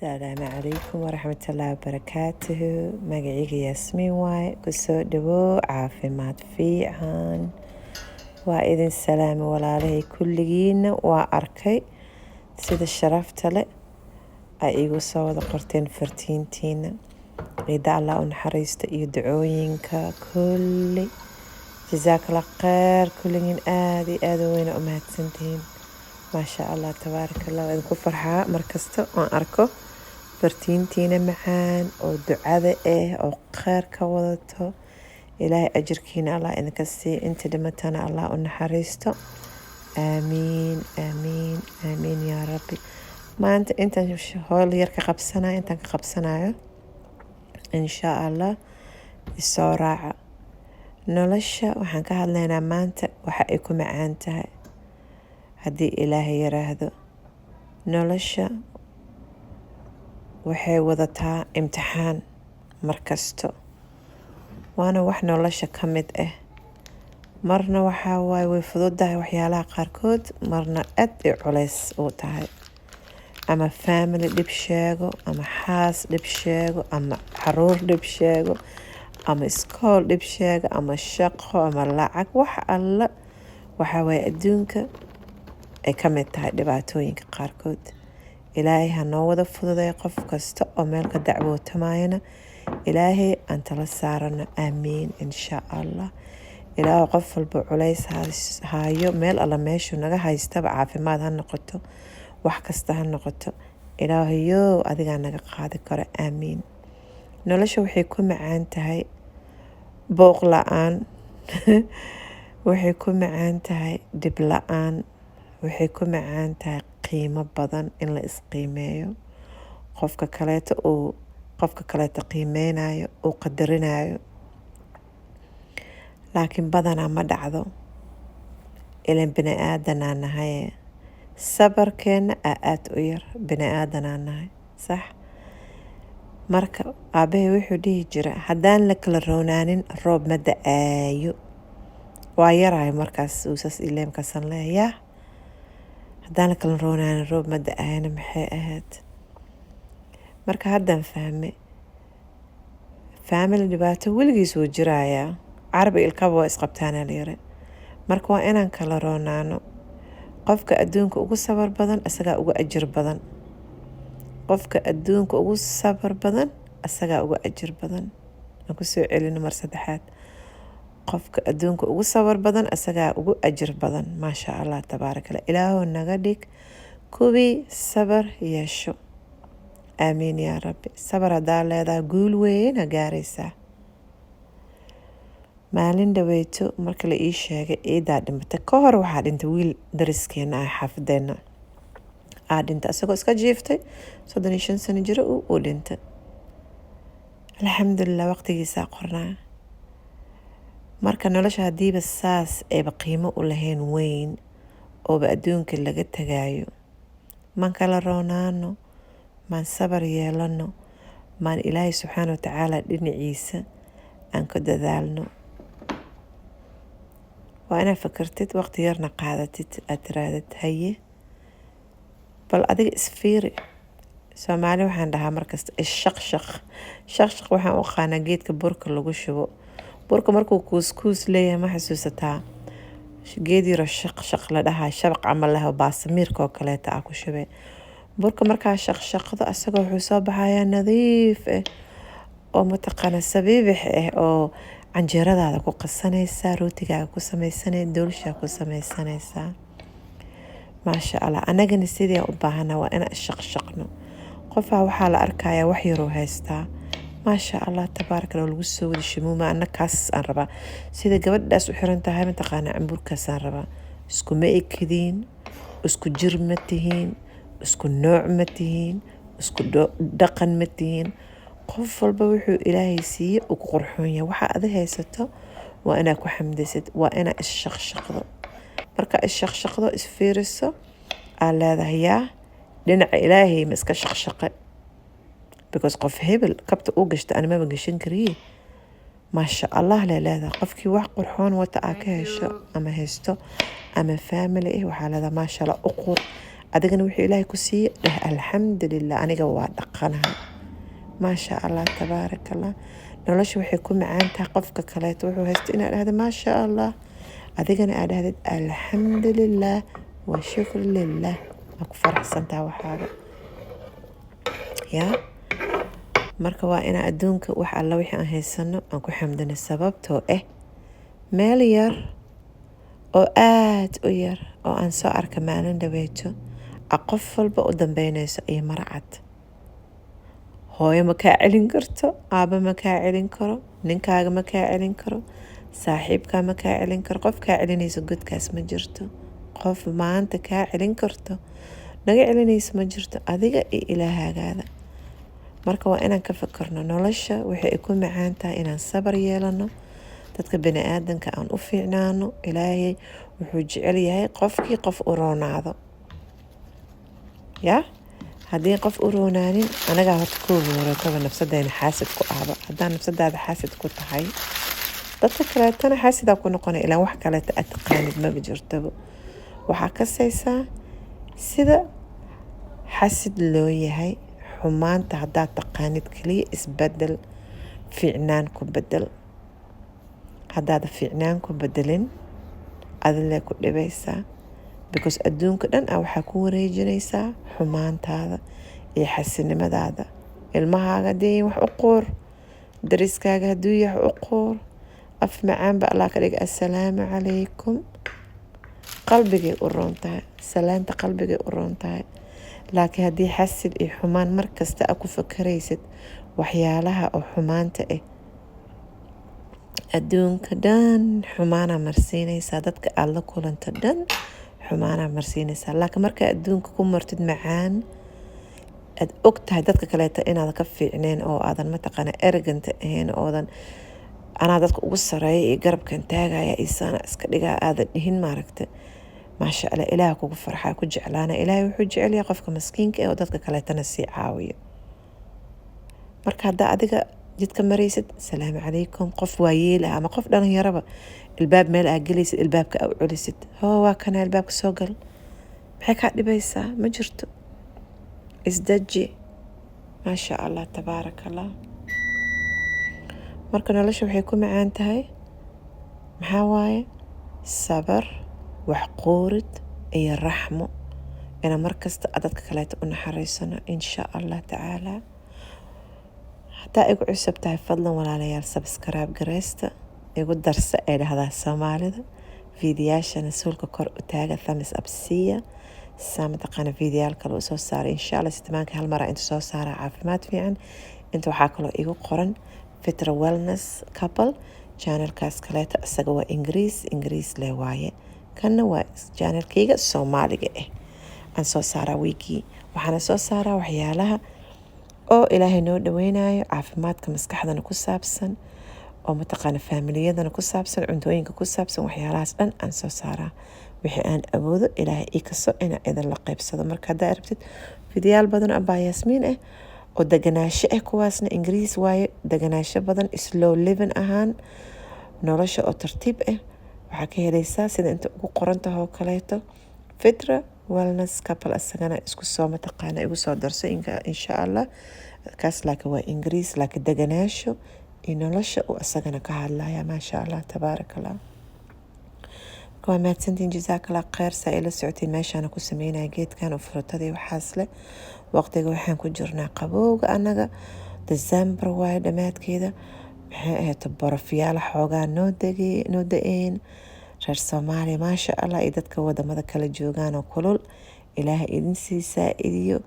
Asalaamu calaykum waraxmatullaahi wabarakaatuhu. Magacayga Yaasmiin waaye. Kusoo dhawow caafimaad fiican. Waa idin salaami walaalahay kulligiina. Waa arkay sida sharafta leh ay igu soo wada qorteen fartiintiina. Ciida Allah u naxariisto iyo ducooyinka kulli. Jazakallah khayr. Kulligiin aad iyo aad u weyna u mahadsantihiin. maasha Allah tabaarakallah. waan ku farxaa markasta oon arko fartiintiina macaan oo ducada oo khayr ka wadato. ilaahay ajirkiina Allah idinka sii, inta dhimatana Allah u naxariisto. aamiin aamiin aamiin yaa rabbi. maanta intaan howl yar ka qabsanayo insha Allah isoo raaca. nolosha waxaan ka hadlaynaa maanta waxa ay ku macaan tahay haddii ilaahay yiraahdo. nolosha waxay wadataa imtixaan markasto, waana wax nolosha ka mid ah. marna waxaa waaye way fududahay waxyaalaha qaarkood, marna aad ay culays u tahay. ama family dhib sheego, ama xaas dhib sheego, ama caruur dhib sheego, ama iskool dhib sheego, ama shaqo, ama lacag. wax alla waxaa waaye adduunka ay ka mid tahay dhibaatooyinka qaarkood. ilaahay ha noo wada fududay. qof kasta oo meel ka dacwootamayana ilaahay aan tala saarano. aamiin insha Allah. ilaahay qof walba culays hayo, meel alla meeshu naga haystaba, caafimaad ha noqoto, wax kasta ha noqoto, ilaahayow adigaa naga qaadi karo. aamiin. nolosha waxay ku macaan tahay booq la-aan. waxay ku macaan tahay dhib la-aan. waxay ku macaan tahay qiimo badan in la isqiimeeyo. qofka kaleeto qiimeynayo, uu qadarinayo. laakiin badanaa ma dhacdo. ilan bini aadanaa nahaye. sabarkeena aad u yar. bini aadanaa nahay, sax? marka aabahay wuxuu dhihi jira, haddaan la kala roonaanin roob ma da-aayo. waa yarahay markaas uusas ileemkasan leeyaa. haddaan la kala roonaanin roob ma da-aayana maxay ahayd. marka haddaan fahmay family dhibaato weligiis wuu jirayaa. carabi ilkaba waa isqabtaana la yiri. marka waa inaan kala roonaano. qofka adduunka ugu sabar badan asagaa ugu ajir badan. qofka adduunka ugu sabar badan asagaa ugu ajir badan. aan ku soo celino mar saddexaad. qofka adduunka ugu sabar badan asagaa ugu ajir badan. maasha Allah tabaarakallah. ilaahow naga dhig kuwii sabar yeesho. aamiin yaa rabbi. sabar haddaa leedahay guul weyn ha gaaraysaa. maalin dhaweyto marka la ii sheegay ciidaa dhimatay ka hor, waxaa dhintay wiil dariskeena ah, xaafadeena dhintay asagoo iska jiiftay 35 sano jiro uu dhintay. alxamdulilah, waqtigiisaa qornaa. marka nolosha haddiiba saas ayba qiimo u lahayn weyn, ooba adduunka laga tagaayo, maan kala roonaano, maan sabar yeelano, maan ilaahay subxaana watacaala dhinaciisa aan ka dadaalno. waa inaad fakartid, waqti yarna qaadatid, aad tiraadid haye bal adiga isfiiri. soomaali waxaan dhahaa markasta ishaqshaq. shaqshaq waxaan u aqaanaa geedka burka lagu shubo. burka markuu kuuskuus leeyahay ma xasuusataa? geed yaro shaqshaq la dhahaa, shabaq camal leh oo baasamiirka oo kaleeta ah ku shubay. burka markaa shaqshaqdo asagoo wuxuu soo baxayaa nadiif ah oo mataqaana sabiibix ah, oo canjeeradaada ku qasanaysaa, rootigaaga ku samaysanay, doolshaa ku samaysanaysaa. maasha Allah. anagana sidii u baahana waa inaan shaqshaqno. qofaa waxaa la arkayaa wax yaroo haystaa, maasha Allah tabaarakallah, lagu soo wada shamuuma. kaas aan rabaa. sida gabadhaas u xiran tahay mataqaana, cambuurkaasaan rabaa. iskuma ekadiin, isku jir ma tihiin, isku nooc ma tihiin, isku dhaqan ma tihiin. qof walba wuxuu ilaahay siiye uu ku qurxoon yahay. waxa adi haysato waa inaad ku xamdisid, waa inaad isshaqshaqdo. marka isshaqshaqdo, isfiiriso, aad leedahay yaa dhinaca ilaahay ma iska shaqshaqe, because qof hebel kabta uu gashta animaba gashan kariye. maasha Allah le leedahay. qofkii wax qurxoon wata aa ka hesho ama haysto ama family waxaa leedahay maasha Allah u qur. adigana wixii ilaahay ku siiye dheh alxamdulilah, aniga waa dhaqanahay. maasha allah tabaaraka allah. nolosha waxay ku macaan tahay qofka kaleeto wuxuu haysta inaad dhahda maasha allah, adigana aad dhahdid alxamdulilah wa shukru lilah. waa ku faraxsantaha waxaaga yaa. marka waa inaan adduunka wax alla wixii aan haysano aan ku xamdino, sababtoo meel yar oo aad u yar oo aan soo arka maalin dhaweeto qof walba u dambeynayso iyo maracad. hooyo ma kaa celin karto, aaba ma kaa celin karo, ninkaaga ma kaa celin karo, saaxiibkaa ma kaa celin karo. qof kaa celinayso godkaas ma jirto. qof maanta kaa celin karto, naga celinayso ma jirto, adiga iyo ilaahagaada. marka waa inaan ka fikirno nolosha waxay ku macaan tahay inaan sabar yeelano, dadka bani aadanka aan u fiicnaano. ilaahay wuxuu jecel yahay qofkii qof u roonaado yaa. haddii qof u roonaanin, anagaa horta kooga horeetaba nafsadayna xaasid ku ahba. haddaan nafsadaada xaasid ku tahay, dadka kaleetana xaasidaa ku noqonay. ilaan wax kaleeta aad taqaanid maba jirtaba. waxaa kasaysaa sida xasid loo yahay. xumaanta haddaad taqaanid keliya isbedel, fiicnaan ku bedel. haddaada fiicnaan ku bedelin, adilee ku dhibaysaa. because adduunka dhan waxaa ku wareejinaysaa xumaantaada iyo xasinimadaada. ilmahaaga haddii wax u qoor, dariskaaga hadduu yahay u qoor, af macaanba allah ka dhiga assalaamu calaykum. qalbigay u roon tahay, salaanta qalbigay u roon tahay. laakiin haddii xasid iyo xumaan mar kasta ku fakaraysid waxyaalaha oo xumaanta adduunka dhan xumaana marsiinaysaa. dadka aad la kulanta dhan xumaana marsiinaysaa. laakiin markaa adduunka ku martid macaan, aad og tahay dadka kaleeta inaad ka fiicneen oo aadan mataqaana erganta ahayn, oodan anaa dadka ugu sareeya iyo garabkan taagaya isaana iska dhigaa aadan dhihin, maaragta maasha allah. ilaah kugu farxaa, ku jeclaana. ilaahay wuxuu jecel yahay qofka maskiinka oo dadka kaleetana sii caawiyo. marka haddaa adiga jidka maraysid, salaamu calaykum, qof waa yeelah ama qof dhalinyaraba, ilbaab meel aa gelaysid, ilbaabka aa u celisid, waa kana ilbaabka soo gal. maxay kaa dhibaysaa? ma jirto. isdaji. maasha allah tabaaraka allah. marka nolosha waxay ku macaan tahay maxaa waaye sabar, wax qoorid iyo raxmo. inaan markasta dadka kaleeta u naxariisano insha allah tacaala. haddaa igu cusub tahay fadlan walaalayaal subscribe gareysta, igu darsa ee dhahdaa soomaalida. fiidiyaashana suulka kor u taaga, thumbs up siiya. saa mataqaana fiidiyaal kale u soo saaray insha allah. sitamaanka hal mara inta soo saara caafimaad fiican. inta waxaa kaloo igu qoran Fitra Wellness Couple. channelkaas kaleeta isaga waa ingiriis leh waaye. kanna waa channelkayga soomaaliga aan soo saaraa weekii. waxaana soo saaraa waxyaalaha oo ilaahay noo dhaweynayo, caafimaadka maskaxdana ku saabsan, oo mataqaana faamiliyadana ku saabsan, cuntooyinka ku saabsan. waxyaalahaas dhan aan soo saaraa. wixii aan awoodo ilaahay ii kaso inaan idin la qaybsado. marka haddaa aragtid fidiyaal badan abaa yaasmiin oo deganaasho kuwaasna ingiriis waaye. deganaasho badan, slow living ahaan, nolosha oo tartiib waxaa ka helaysaa sida inta ugu qorantahoo kaleeto Fitra Wellness Couple. isagana isku soo mataqaana igu soo darso insha allah. kaas laakiin waa ingiriis, laakiin deganaasho iyo nolosha uu isagana ka hadlaya. maasha allah tabaaraka allah. waa mahadsantiin, jazaakallah khayr. saa ila socotiin meeshaana ku sameynaya geedkan oo furutadii waxaas leh. waqtiga waxaan ku jirnaa qabowga anaga, December waaye dhammaadkeeda. maxay ahayd barafyaala xoogaa noo da-een. reer Soomaaliya maasha allah iyo dadka wadamada kala joogaan oo kulul, ilaaha idin sii saa-idiyo.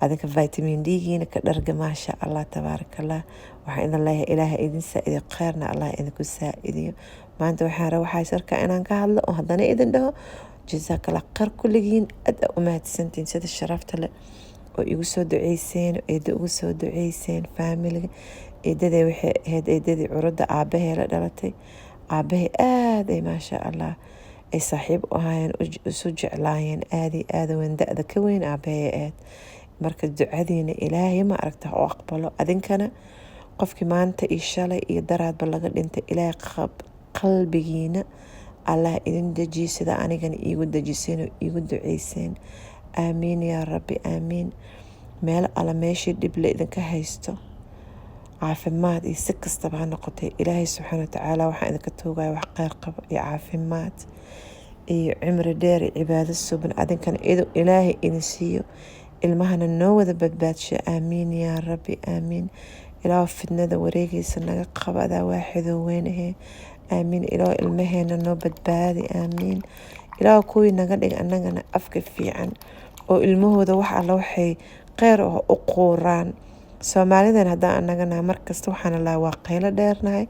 adinka vitamin D-giina ka dharga maasha allah tabaaraka allah. waxaan idin leeyahay ilaaha idin saa-idiyo, kheyrna allah idinku saa-idiyo. maanta waxaan rabaa waxaa sarkaa inaan ka hadlo oo haddana idin dhaho jazaakallah khayr. kulligiin aad u mahadsantiin sida sharafta leh oo igu soo duceyseen, eeda ugu soo duceyseen faamiliga. eedadee waxay ahayd eedadii curada aabahee la dhalatay. aabahey aaday maasha allah ay saaxiib u ahaayeen, isu jeclaayeen aadi aada weyn, da-da ka weyn aabahey ahayd. marka ducadiina ilaahay ma aragta u aqbalo. adinkana qofkii maanta iyo shalay iyo daraadba laga dhintay, ilaahay qalbigiina allah idin dejiyo sida anigana iigu dejiseen oo iigu duceyseen. aamiin yaa rabbi aamiin. meel alla meeshii dhib la idinka haysto caafimaad iyo si kastaba ha noqotay ilaahay subxaana watacaala waxaan idinka toogaya wax kheyr qaba iyo caafimaad iyo cimri dheer iyo cibaado suban adinkana ilaahay idin siiyo, ilmahana noo wada badbaadsho aamiin yaa rabbi aamiin. ilaahu fidnada wareegaysa naga qaba, adaa waaxidoo weynahe aamiin. ilaahu ilmaheena noo badbaadi aamiin. ilaahu kuwii naga dhig annagana afka fiican oo ilmahooda wax alla waxay kheyr ah u quuraan. soomaalidan haddaan annagana markasta waxaana lahaa waa qaylo dheernahay,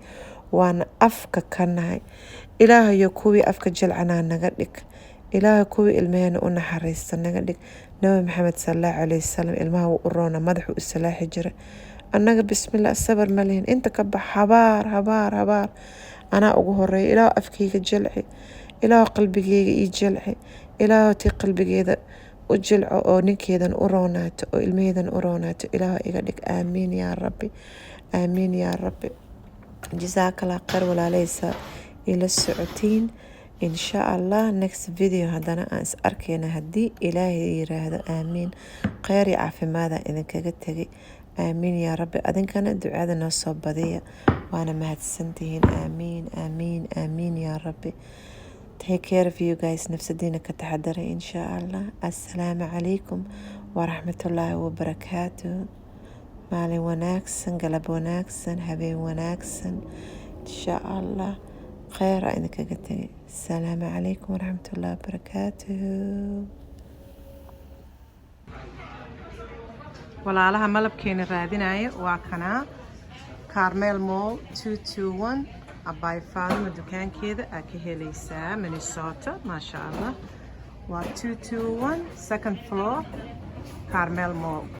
waana afka ka nahay. ilaahayo kuwii afka jilcanaa naga dhig, ilaahay kuwii ilmaheena u naxariista naga dhig. nabi maxamed sallallahu calayhi wasallam ilmaha wuu u roona, madaxu u salaaxi jiray. annaga bismillah sabar ma lihin, inta ka bax habaar habaar habaar anaa ugu horeeya. ilaahu afkayga jilci, ilaahu qalbigeyga ii jilci, ilaahu tii qalbigeeda u jilco oo ninkeedan u roonaato oo ilmaheedan u roonaato ilaahu iga dhig aamiin yaa rabbi aamiin yaa rabbi. jazaakallah khayr walaaleysa ila socotiin. insha allah next video haddana aan is arkayna haddii ilaahay yiraahdo aamiin. kheyr iyo caafimaada idinkaga tegay aamiin yaa rabbi. adinkana ducada noo soo badiya, waana mahadsantihiin aamiin aamiin aamiin yaa rabbi. take care of you guys. nafsadiina ka taxadaray insha allah. assalaamu calaykum waraxmatullaahi wabarakaatuh. maalin wanaagsan, galab wanaagsan, habeen wanaagsan insha allah. kheyr aa idinkaga tegay. assalaamu calaykum waraxmatullaahi wabarakaatuh. walaalaha malabkeena raadinaya waa kanaa Carmel Mall 221 Abay Fatima dukaankeeda aa ka helaysaa Minnesota. maasha allah waa 221 second floor Carmel Mall.